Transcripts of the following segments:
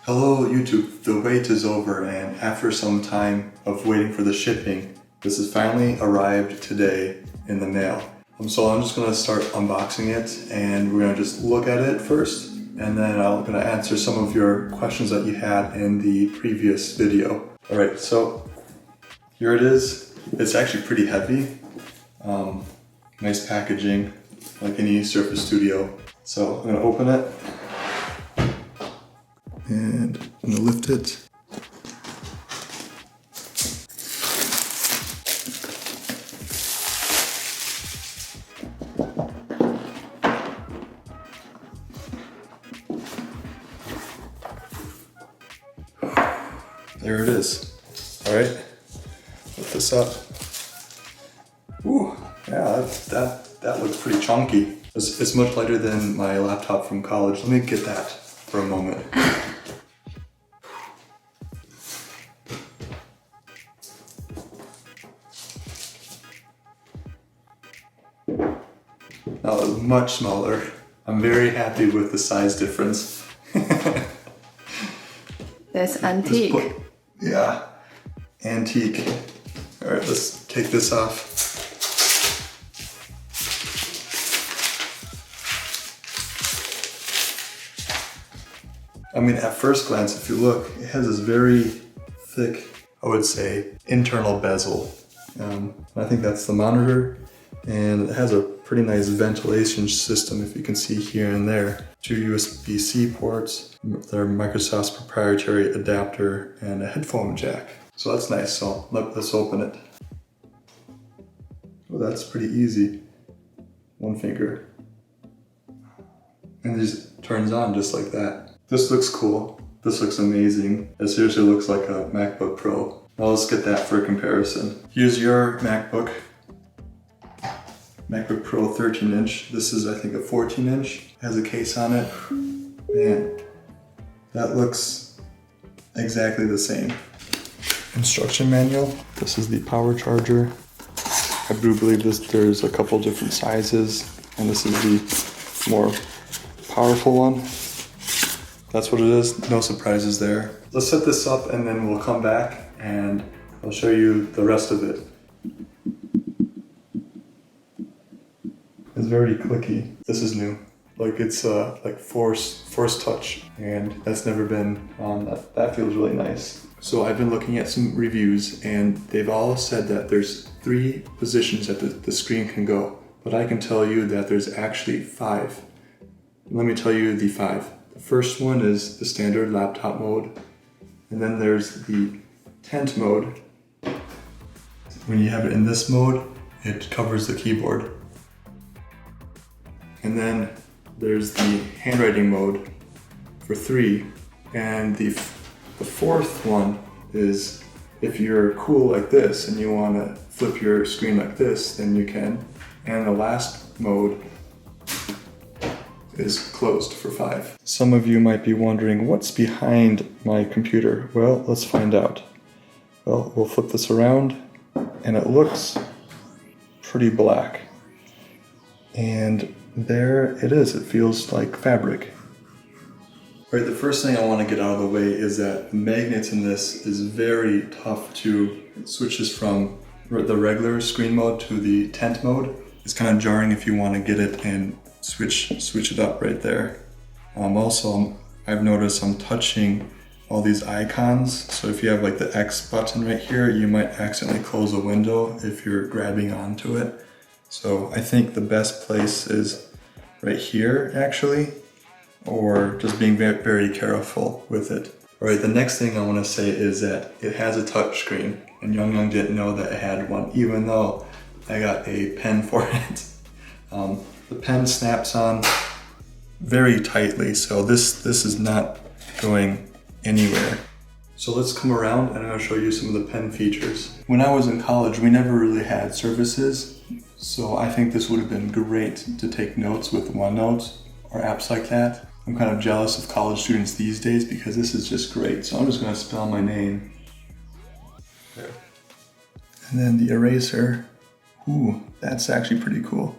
Hello YouTube, the wait is over, and after some time of waiting for the shipping, this has finally arrived today in the mail. So I'm just going to start unboxing it, and we're going to just look at it first, and then I'm going to answer some of your questions that you had in the previous video. Alright, so here it is. It's actually pretty heavy. Nice packaging, like any Surface Studio. So I'm going to open it. And I'm going to lift it. There it is. All right, lift this up. Ooh, yeah, that looks pretty chunky. It's much lighter than my laptop from college. Let me get that for a moment. Now it's much smaller. I'm very happy with the size difference. That's antique. Yeah, antique. All right, let's take this off. I mean, at first glance, if you look, it has this very thick, I would say, internal bezel. I think that's the monitor. And it has a pretty nice ventilation system, if you can see here and there. 2 USB-C ports, their Microsoft's proprietary adapter, and a headphone jack. So that's nice, so let's open it. Oh, that's pretty easy. One finger. And it just turns on just like that. This looks cool. This looks amazing. It seriously looks like a MacBook Pro. Now let's get that for comparison. Here's your MacBook Pro 13-inch. This is, I think, a 14-inch. It has a case on it. Man, that looks exactly the same. Instruction manual. This is the power charger. I do believe there's a couple different sizes, and this is the more powerful one. That's what it is. No surprises there. Let's set this up, and then we'll come back and I'll show you the rest of it. It's very clicky. This is new. Like it's like force touch, and that's never been on. That feels really nice. So I've been looking at some reviews, and they've all said that there's 3 positions that the screen can go, but I can tell you that there's actually 5. Let me tell you the 5. The first one is the standard laptop mode, and then there's the tent mode. When you have it in this mode, it covers the keyboard. And then there's the handwriting mode for 3. And the 4th one is if you're cool like this and you want to flip your screen like this, then you can. And the last mode is closed for 5. Some of you might be wondering what's behind my computer. Well, let's find out. Well, we'll flip this around and it looks pretty black. And there it is. It feels like fabric. Right, the first thing I want to get out of the way is that the magnets in this is very tough to switches from the regular screen mode to the tent mode. It's kind of jarring if you want to get it and switch it up right there. Also, I've noticed I'm touching all these icons. So if you have like the X button right here, you might accidentally close a window if you're grabbing onto it. So I think the best place is right here, actually, or just being very, very careful with it. All right, the next thing I want to say is that it has a touch screen, and Young didn't know that it had one, even though I got a pen for it. The pen snaps on very tightly, so this is not going anywhere. So let's come around and I'm going to show you some of the pen features. When I was in college, we never really had Surfaces. So I think this would have been great to take notes with OneNote or apps like that. I'm kind of jealous of college students these days because this is just great. So I'm just going to spell my name. There. And then the eraser. Ooh, that's actually pretty cool.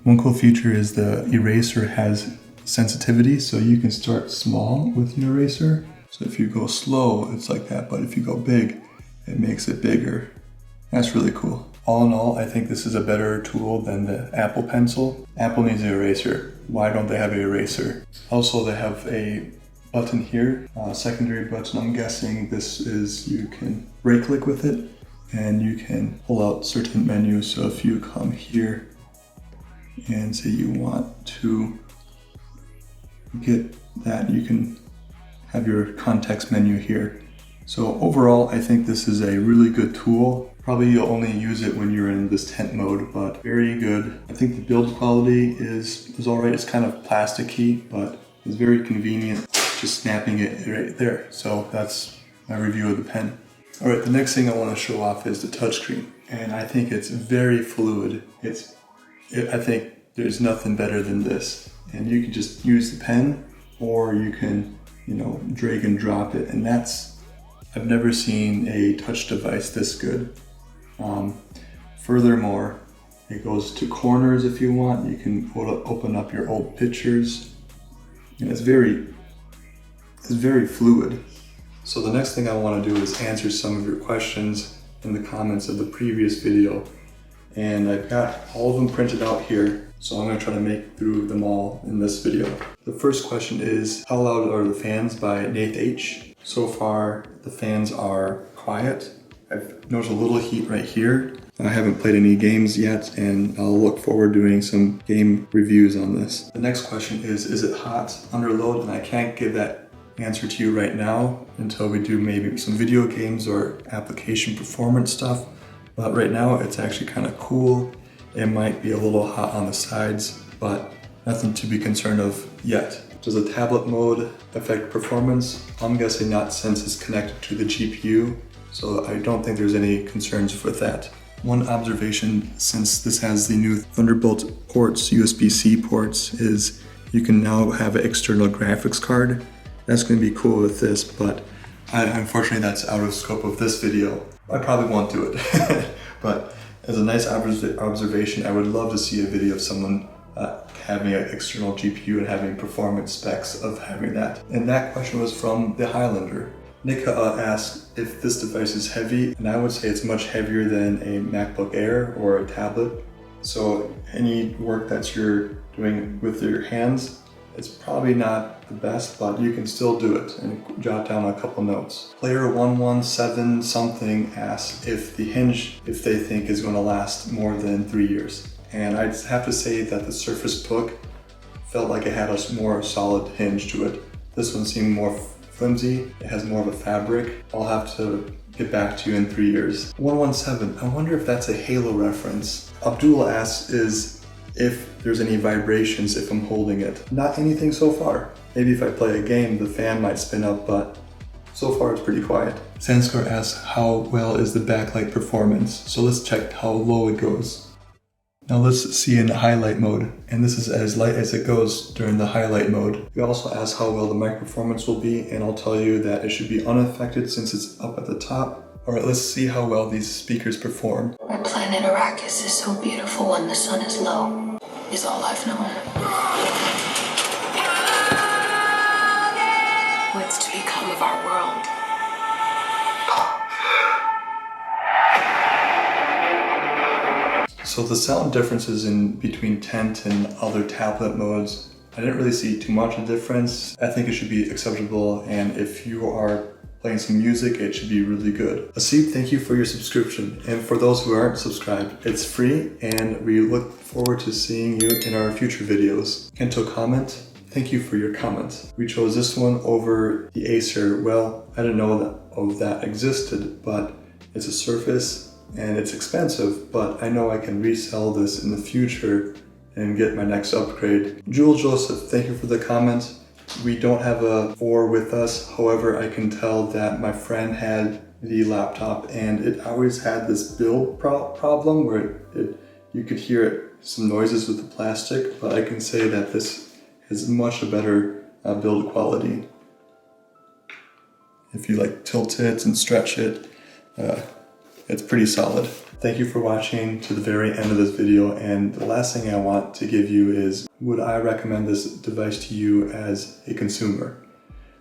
One cool feature is the eraser has sensitivity, so you can start small with your eraser So if you go slow, it's like that, but if you go big, it makes it bigger. That's really cool. All in all, I think this is a better tool than the Apple Pencil. Apple needs an eraser. Why don't they have an eraser? Also, they have a button here, a secondary button. I'm guessing this is, you can right click with it and you can pull out certain menus. So if you come here and say you want to get that, you can have your context menu here. So overall, I think this is a really good tool. Probably you'll only use it when you're in this tent mode, but very good. I think the build quality is all right. It's kind of plasticky, but it's very convenient, just snapping it right there. So that's my review of the pen. All right, the next thing I want to show off is the touchscreen. And I think it's very fluid. I think there's nothing better than this. And you can just use the pen, or you can, drag and drop it. And I've never seen a touch device this good. Furthermore, it goes to corners if you want. You can open up your old pictures, and it's very fluid. So the next thing I want to do is answer some of your questions in the comments of the previous video, and I've got all of them printed out here, so I'm going to try to make through them all in this video. The first question is, how loud are the fans by Nath H? So far, the fans are quiet. I've noticed a little heat right here. I haven't played any games yet, and I'll look forward to doing some game reviews on this. The next question is it hot under load? And I can't give that answer to you right now until we do maybe some video games or application performance stuff. But right now, it's actually kind of cool. It might be a little hot on the sides, but nothing to be concerned of yet. Does the tablet mode affect performance? I'm guessing not, since it's connected to the GPU. So I don't think there's any concerns with that. One observation, since this has the new Thunderbolt ports, USB-C ports, is you can now have an external graphics card. That's going to be cool with this, but unfortunately that's out of scope of this video. I probably won't do it. But as a nice observation, I would love to see a video of someone having an external GPU and having performance specs of having that. And that question was from the Highlander. Nika asked if this device is heavy, and I would say it's much heavier than a MacBook Air or a tablet. So any work that you're doing with your hands, it's probably not the best, but you can still do it and jot down a couple notes. Player 117 something asks if the hinge, if they think, is going to last more than 3 years. And I'd have to say that the Surface Book felt like it had a more solid hinge to it. This one seemed more flimsy. It has more of a fabric. I'll have to get back to you in 3 years. 117, I wonder if that's a Halo reference. Abdul asks if there's any vibrations if I'm holding it. Not anything so far. Maybe if I play a game, the fan might spin up, but so far it's pretty quiet. Sanskar asks, how well is the backlight performance? So let's check how low it goes. Now let's see in highlight mode, and this is as light as it goes during the highlight mode. We also ask how well the mic performance will be, and I'll tell you that it should be unaffected since it's up at the top. Alright, let's see how well these speakers perform. Our planet Arrakis is so beautiful when the sun is low, is all I've known. What's to become of our world? So the sound differences in between Tent and other tablet modes, I didn't really see too much of a difference. I think it should be acceptable, and if you are playing some music, it should be really good. Asif, thank you for your subscription. And for those who aren't subscribed, it's free, and we look forward to seeing you in our future videos. Kento Comment, thank you for your comment. We chose this one over the Acer. Well, I didn't know that existed, but it's a Surface, and it's expensive, but I know I can resell this in the future and get my next upgrade. Jewel Joseph, thank you for the comment. We don't have a 4 with us, however, I can tell that my friend had the laptop and it always had this build problem where you could hear some noises with the plastic, but I can say that this has much better build quality. If you tilt it and stretch it, it's pretty solid. Thank you for watching to the very end of this video, and the last thing I want to give you is, would I recommend this device to you as a consumer?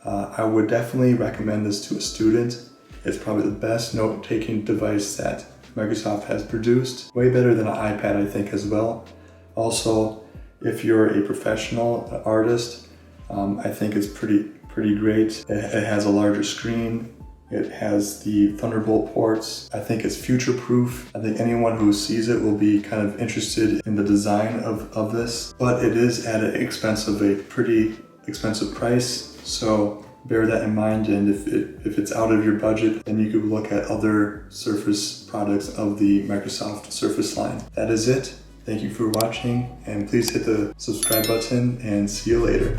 I would definitely recommend this to a student. It's probably the best note-taking device that Microsoft has produced. Way better than an iPad, I think, as well. Also, if you're a professional artist, I think it's pretty great. It has a larger screen. It has the Thunderbolt ports. I think it's future-proof. I think anyone who sees it will be kind of interested in the design of this. But it is at a pretty expensive price. So bear that in mind, and if it's out of your budget, then you could look at other Surface products of the Microsoft Surface line. That is it. Thank you for watching, and please hit the subscribe button, and see you later.